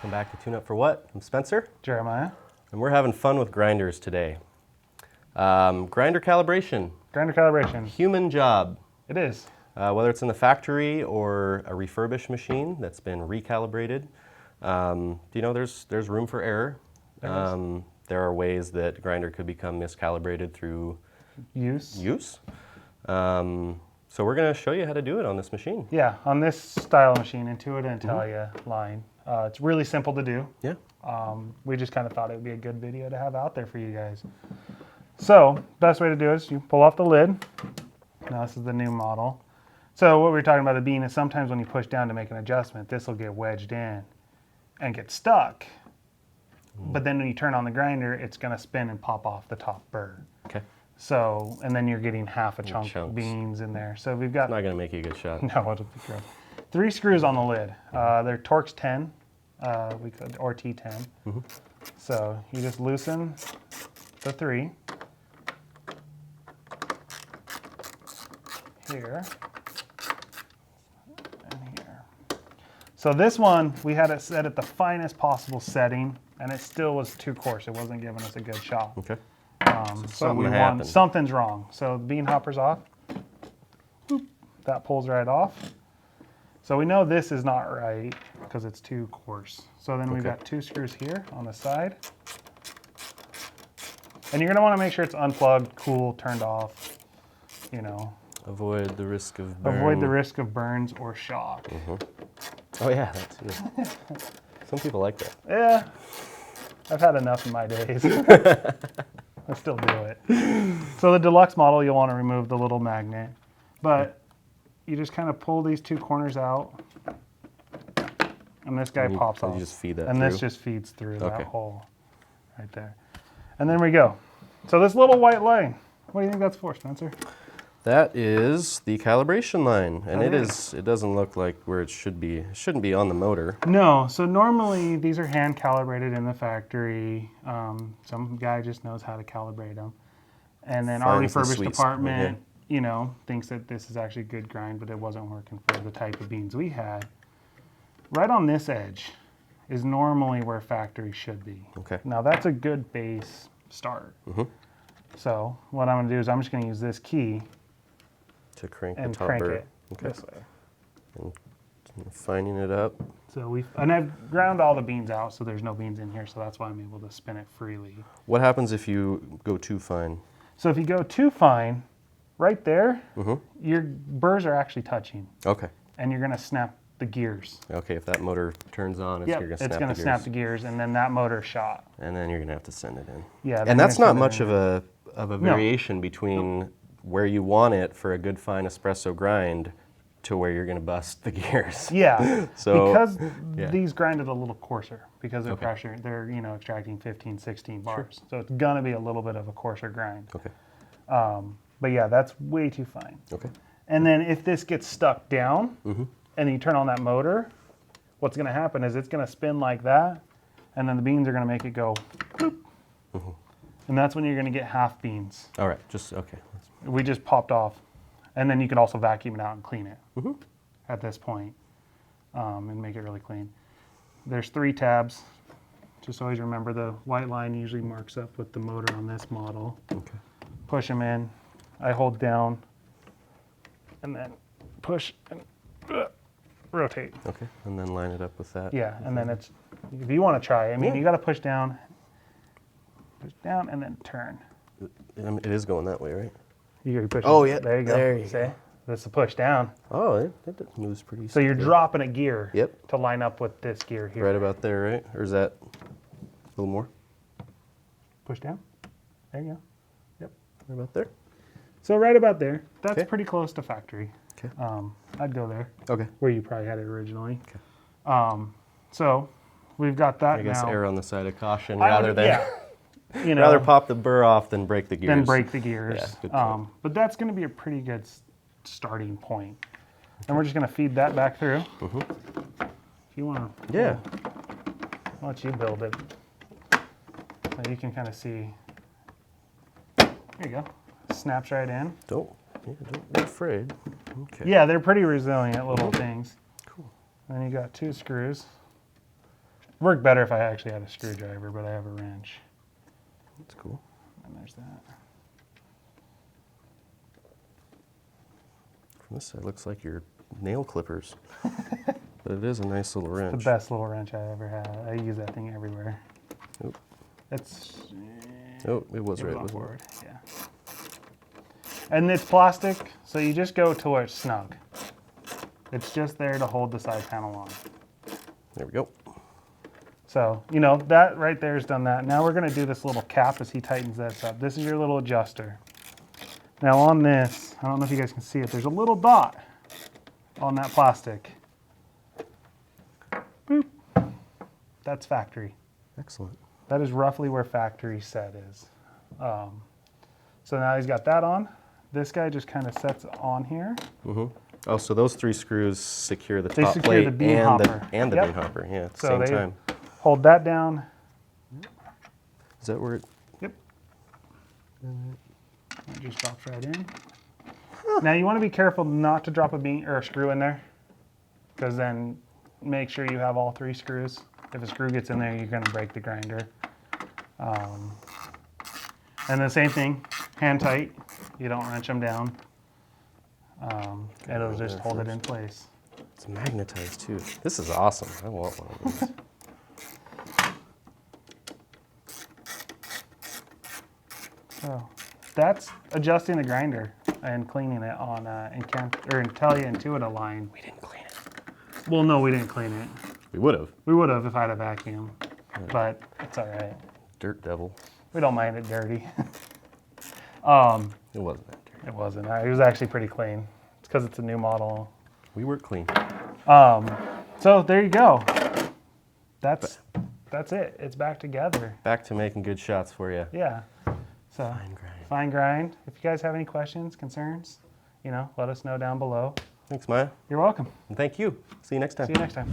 Welcome back to Tune Up for What? I'm Spencer. Jeremiah. And we're having fun with grinders today. Grinder calibration. Grinder calibration. Human job. It is. Whether it's in the factory or a refurbished machine that's been recalibrated, you know, there's room for error. There are ways that grinder could become miscalibrated through use. So we're going to show you how to do it on this machine. Yeah, on this style machine, Intuit Intelia line. It's really simple to do. Yeah. We just kind of thought it would be a good video to have out there for you guys. So, best way to do it is you pull off the lid. Now this is the new model. So what we were talking about the bean is sometimes when you push down to make an adjustment, this will get wedged in and get stuck. But then when you turn on the grinder, it's going to spin and pop off the top burr. Okay. So, and then you're getting half a chunk of beans in there. So we've got... It's not going to make you a good shot. No, it'll be gross. 3 screws on the lid. They're Torx 10, or T10. So you just loosen the 3. Here. And here. So this one, we had it set at the finest possible setting, and it still was too coarse. It wasn't giving us a good shot. Okay. So we want, something's wrong. So the bean hopper's off. Boop. That pulls right off. So we know this is not right because it's too coarse. So then we've got 2 screws here on the side. And you're going to want to make sure it's unplugged, cool, turned off, you know. Avoid the risk of burn. Avoid the risk of burns or shock. Oh yeah, that's good. Some people like that. Yeah, I've had enough in my days. I still do it. So the Deluxe model, you'll want to remove the little magnet, but you just kind of pull these 2 corners out, and this guy pops off. You just feed that and through? This just feeds through that hole right there. And then we go. So this little white line, what do you think that's for, Spencer? That is the calibration line, and it doesn't look like where it should be. It shouldn't be on the motor. No, so normally these are hand calibrated in the factory. Some guy just knows how to calibrate them. And then our refurbished department, you know, thinks that this is actually good grind, but it wasn't working for the type of beans we had. Right on this edge is normally where factory should be. Okay. Now that's a good base start. So what I'm gonna do is I'm just gonna use this key to crank and the top crank burr. it this way. And fining it up. So and I've ground all the beans out, so there's no beans in here, so that's why I'm able to spin it freely. What happens if you go too fine? So if you go too fine, right there, your burrs are actually touching. Okay. And you're gonna snap the gears. Okay, if that motor turns on, you're gonna snap the gears, and then that motor shot. And then you're gonna have to send it in. Yeah. And that's not much of a variation between where you want it for a good fine espresso grind to where you're going to bust the gears. Yeah, so, because these grind it a little coarser because of pressure. They're, you know, extracting 15, 16 bars. So it's going to be a little bit of a coarser grind. Okay. But yeah, that's way too fine. Okay. And then if this gets stuck down and you turn on that motor, what's going to happen is it's going to spin like that, and then the beans are going to make it go boop. And that's when you're going to get half beans. All right, We just popped off. And then you can also vacuum it out and clean it at this point, and make it really clean. There's 3 tabs. Just always remember the white line usually marks up with the motor on this model. Okay. Push them in. I hold down and then push and rotate. Okay, and then line it up with that. Yeah, and then it's, if you want to try, I mean, you got to push down, and then turn. It is going that way, right? You push. Oh, yeah. There you go. There you go. That's the push down. Oh, it moves pretty. So you're dropping a gear. Yep. To line up with this gear here. Right about there, right? Or is that a little more? Push down. There you go. Yep. Right about there. So right about there. That's pretty close to factory. Okay. I'd go there. Okay. Where you probably had it originally. Okay. So we've got that now. I guess err on the side of caution rather than. Yeah. You know, rather pop the burr off than break the gears. Then break the gears. Yeah, good point. But that's going to be a pretty good starting point. And we're just going to feed that back through. If you want to, I'll let you build it. So you can kind of see. There you go. Snaps right in. Don't be afraid. Okay. Yeah, they're pretty resilient little things. Cool. Then you got 2 screws. Worked better if I actually had a screwdriver, but I have a wrench. That's cool. And there's that. From this side, looks like your nail clippers. But it is a nice little wrench. The best little wrench I ever had. I use that thing everywhere. Oop. It's. Oh, it was right. on Wasn't forward. Yeah. And it's plastic, so you just go to where it's snug. It's just there to hold the side panel on. There we go. So, you know, that right there has done that. Now we're going to do this little cap as he tightens this up. This is your little adjuster. Now on this, I don't know if you guys can see it, there's a little dot on that plastic. Boop. That's factory. Excellent. That is roughly where factory set is. So now he's got that on. This guy just kind of sets on here. Mm-hmm. Oh, so those 3 screws secure the They top secure plate the beam and hopper. the Yep. beam hopper. Yeah, at the So same they time. hold that down. Is that where it? Yep. That just drops right in. Now you want to be careful not to drop a beam or a screw in there, because then make sure you have all 3 screws. If a screw gets in there, you're going to break the grinder. And the same thing, hand tight. You don't wrench them down. It'll just hold it in place. It's magnetized too. This is awesome. I want one of these. So that's adjusting the grinder and cleaning it on Intelia Intuita line. We didn't clean it. Well, no, we didn't clean it. We would have. We would have if I had a vacuum, but it's all right. Dirt devil. We don't mind it dirty. It wasn't that dirty. It wasn't. It was actually pretty clean. It's because it's a new model. We were clean. So there you go. That's it. It's back together. Back to making good shots for you. Yeah. So Fine grind. fine grind. If you guys have any questions, concerns, you know, let us know down below. Thanks, Maya. You're welcome. And thank you. See you next time. See you next time.